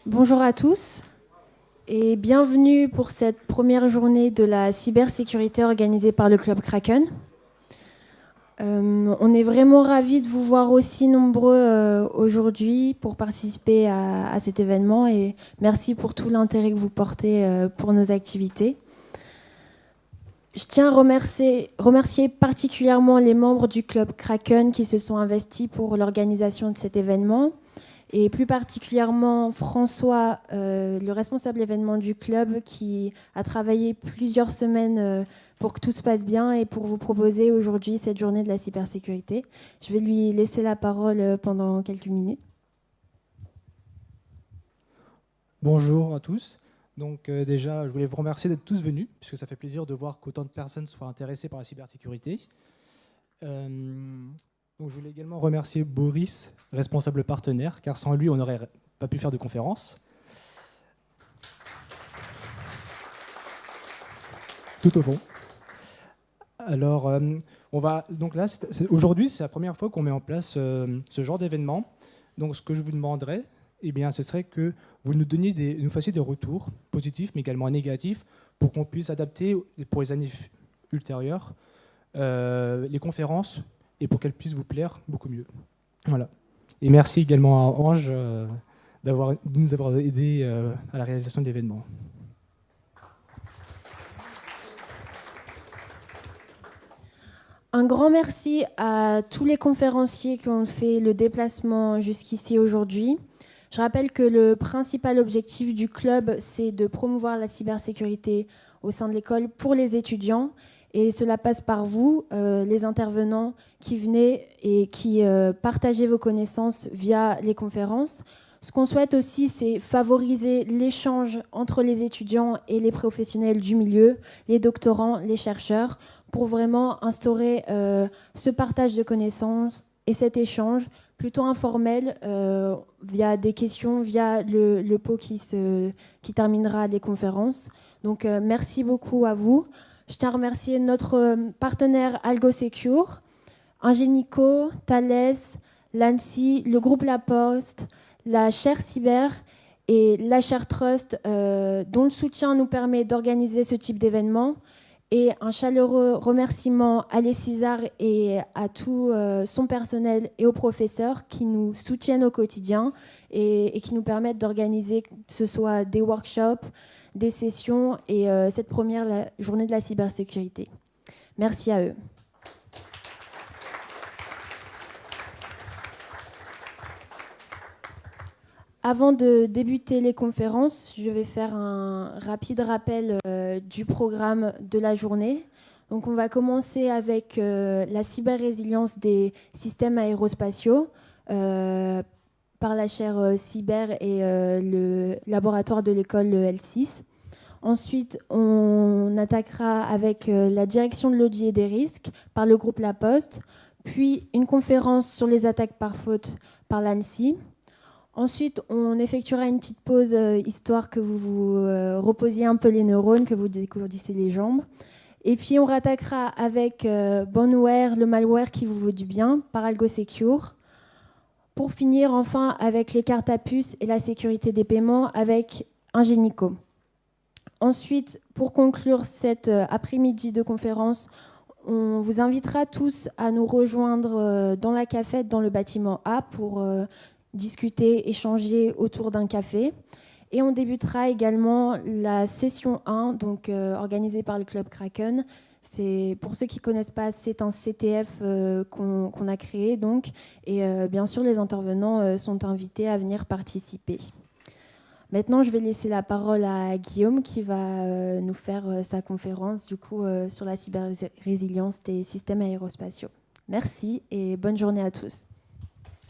Bonjour à tous et bienvenue pour cette première journée de la cybersécurité organisée par le Club Kraken. On est vraiment ravis de vous voir aussi nombreux aujourd'hui pour participer à cet événement et merci pour tout l'intérêt que vous portez pour nos activités. Je tiens à remercier particulièrement les membres du Club Kraken qui se sont investis pour l'organisation de cet événement. Et plus particulièrement François, le responsable événement du club, qui a travaillé plusieurs semaines pour que tout se passe bien et pour vous proposer aujourd'hui cette journée de la cybersécurité. Je vais lui laisser la parole pendant quelques minutes. Bonjour à tous. Donc déjà, je voulais vous remercier d'être tous venus, puisque ça fait plaisir de voir qu'autant de personnes soient intéressées par la cybersécurité. Donc, je voulais également remercier Boris, responsable partenaire, car sans lui, on n'aurait pas pu faire de conférence. Tout au fond. Alors, donc là, aujourd'hui, c'est la première fois qu'on met en place ce genre d'événement. Donc, ce que je vous demanderais, eh bien, ce serait que vous nous fassiez des retours positifs, mais également négatifs, pour qu'on puisse adapter pour les années ultérieures les conférences et pour qu'elles puissent vous plaire beaucoup mieux. Voilà. Et merci également à Ange de nous avoir aidés à la réalisation de l'événement. Un grand merci à tous les conférenciers qui ont fait le déplacement jusqu'ici aujourd'hui. Je rappelle que le principal objectif du club, c'est de promouvoir la cybersécurité au sein de l'école pour les étudiants. Et cela passe par vous, les intervenants qui venez et qui partagez vos connaissances via les conférences. Ce qu'on souhaite aussi, c'est favoriser l'échange entre les étudiants et les professionnels du milieu, les doctorants, les chercheurs, pour vraiment instaurer ce partage de connaissances et cet échange plutôt informel via des questions, via le pot qui terminera les conférences. Donc merci beaucoup à vous. Je tiens à remercier notre partenaire AlgoSecure, Ingenico, Thales, l'ANSSI, le groupe La Poste, la Chaire Cyber et la Chaire Trust, dont le soutien nous permet d'organiser ce type d'événement. Et un chaleureux remerciement à Les César et à tout son personnel et aux professeurs qui nous soutiennent au quotidien et qui nous permettent d'organiser que ce soit des workshops, des sessions et cette première journée de la cybersécurité. Merci à eux. Avant de débuter les conférences, je vais faire un rapide rappel du programme de la journée. Donc, on va commencer avec la cyber-résilience des systèmes aérospatiaux par la chaire cyber et le laboratoire de l'école L6. Ensuite, on attaquera avec la direction de l'audit et des risques par le groupe La Poste, puis une conférence sur les attaques par faute par l'ANSSI. Ensuite, on effectuera une petite pause histoire que vous reposiez un peu les neurones, que vous décourdissiez les jambes. Et puis, on rattaquera avec Boneware, le malware qui vous vaut du bien, par AlgoSecure. Pour finir, enfin, avec les cartes à puce et la sécurité des paiements avec Ingenico. Ensuite, pour conclure cet après-midi de conférence, on vous invitera tous à nous rejoindre dans la cafette, dans le bâtiment A, pour discuter, échanger autour d'un café. Et on débutera également la session 1, donc organisée par le Club Kraken. Pour ceux qui ne connaissent pas, c'est un CTF qu'on a créé. Donc, et bien sûr, les intervenants sont invités à venir participer. Maintenant, je vais laisser la parole à Guillaume qui va nous faire sa conférence du coup, sur la cyber-résilience des systèmes aérospatiaux. Merci et bonne journée à tous.